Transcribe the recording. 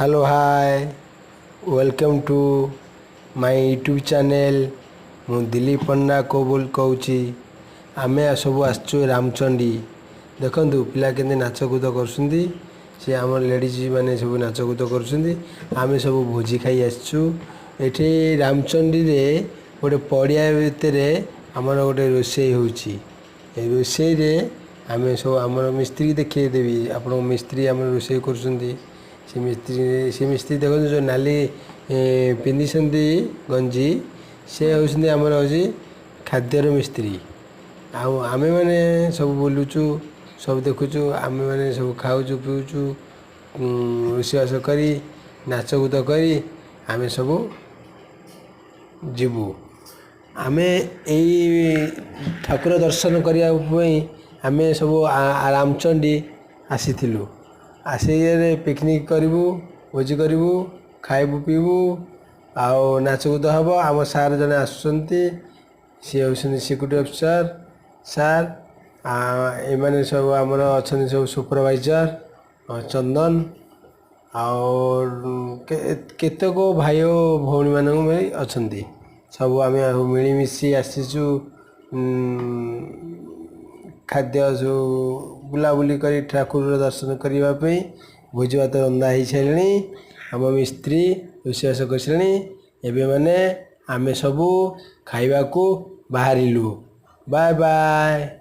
Hello hi welcome to my YouTube channel मु दिलीप पन्ना कोबुल कहूँ आम सब आसचु रामचंडी देखु पिला के नाचकूद कर आम लेडीज मैंने सब नाचकूद कर सब भोजी खाई आसचु ये रामचंडी रे गोटे पड़िया भितर आमर गोटे रोषे होषे आम सब आम मिस्त्री देखदेवी आप मिस्त्री आम रोषे कर से मिस्त्री देखो जो नाली पिंधि गंजी से होती आमर हूँ खाद्यर मिस्त्री आमे मैंने सब बुलुचु सब देखुचु आमे मैंने सब खाऊचु पीऊचु रोषेबास करी नाचकूद करी आमे सब जीवु आमे यही ठाकुर दर्शन करने आमे सब रामचंडी आसीलु आसिक पिकनिक करूँ भोजी करूँ खाइबू पीबू आओ नाचकूद हम आम सार जड़े आसुँच सी हूँ सिक्यूरीटी अफिसर सार एमाने सब आमर अच्छा सब सुपरवाइजर चंदन केतक भाई भौणी मान अच्छा सब आम मिलमिशी आसीचु खाद्य जो बुलाबुली कर ठाकुर दर्शन करने भोजी भात रंधा हो सारे आम मिस्त्री रोषेबास कर सारे एवं मैंने आमे सबू खाइबा को बाहरिलु बाय बाय।